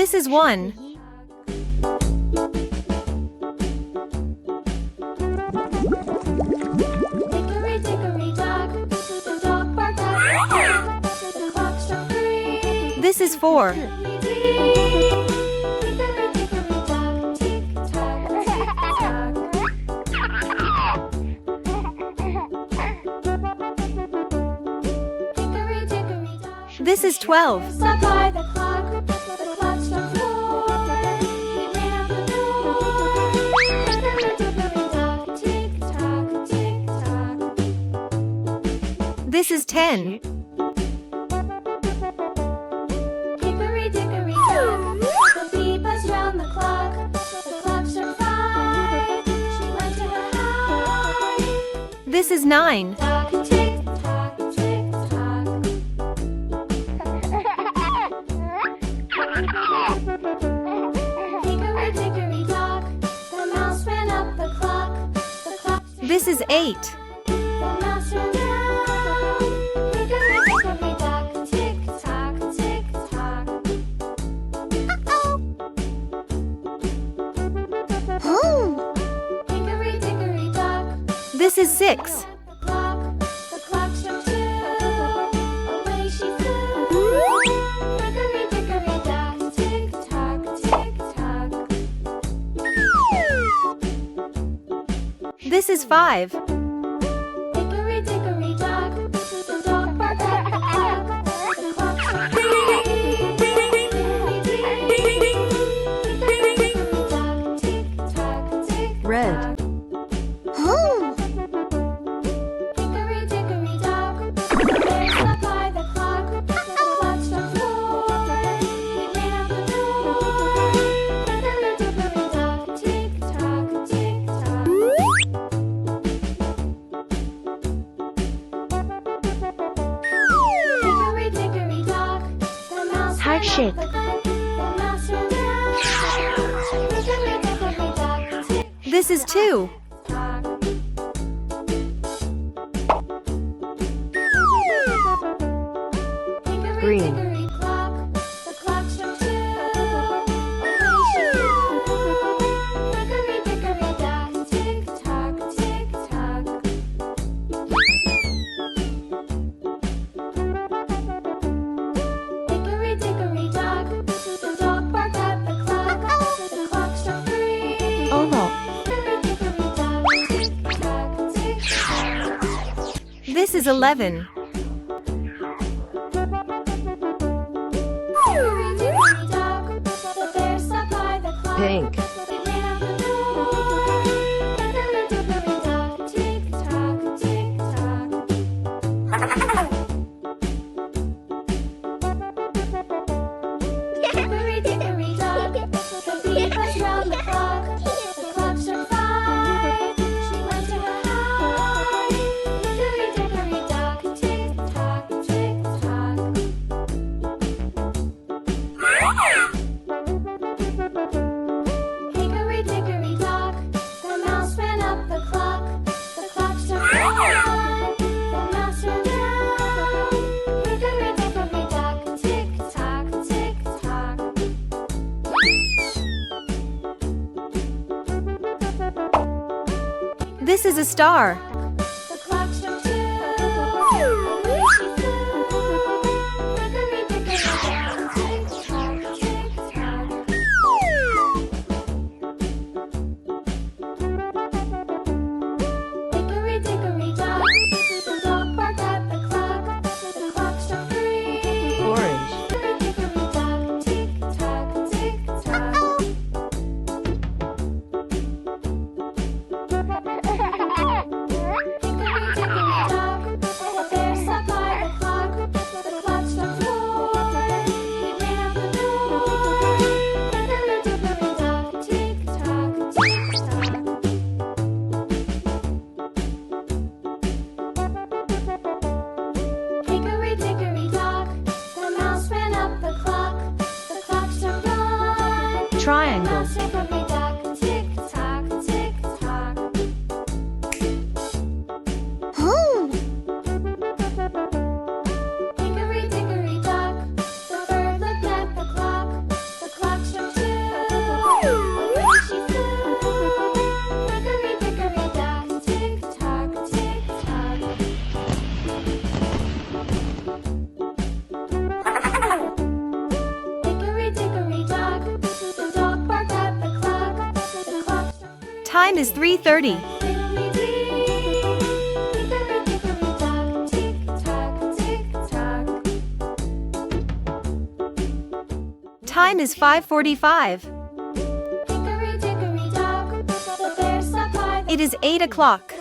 This is 1. Hickory dickory dock, the dog barked at the clock. The clock struck 3. This is 4. Hickory dickory dock, tick tock, tick tock. Hickory dickory dock. This is 12. Stopped by the clock struck 4. He ran out the door. Hickory dickory dock, tick tock, tick tock. This is 10. Hickory dickory dock, the bee buzzed round the clock. The clock struck 5. She went to her hive. This is 9. Tock, tick tock, tick tock. Hickory dickory dock, the mouse ran up the clock. The clock This is 8. the mouse ran down. Hickory dickory dock, tick tock, tick tock. Hickory dickory dock. This is 6. The clock struck 2. Away she flew. Hickory dickory dock, tick tock, tick tock. This is 5. Hickory dickory dock, the dog barked at the clock. The clock struck 3. Hickory dickory dock, tick tock, tick Red. tock. Hickory dickory dock, the bear stopped by the clock. The clock struck 4. He ran out the door. Hickory dickory dock, tick tock, tick tock. Hickory dickory dock, the mouse ran Heart-shaped. up the mouse ran down. Hickory dickory dock, tick This is 2. tock. Hickory Green. dickory clock, the clock struck 2. Away she flew. Hickory dickory dock, tick tock, tick tock. Hickory dickory dock, the dog barked at the clock. The clock struck 3. Oval. Hickory dickory dock, tick tock, tick tock. This is 11. Hickory dickory dock, the bear stopped by the clock. Pink. He ran out the door. Hickory dickory dock, tick tock, tick tock. Hickory dickory dock, the bee buzzed round the clock. The clock struck 5. She went to her hive. Hickory dickory dock, tick tock, tick tock. Hickory dickory dock, the mouse ran up the clock. The clock struck 5. The mouse ran down. Hickory dickory dock, tick tock, tick tock. This is a star. The clock struck 2. Away she flew. Hickory dickory dock, tick tock, tick tock. Hickory dickory dock, the dog barked at the clock. The clock struck 3. Orange. Hickory dickory dock, tick tock, tick tock. Time is 3:30. Time is 5:45. It is 8 o'clock.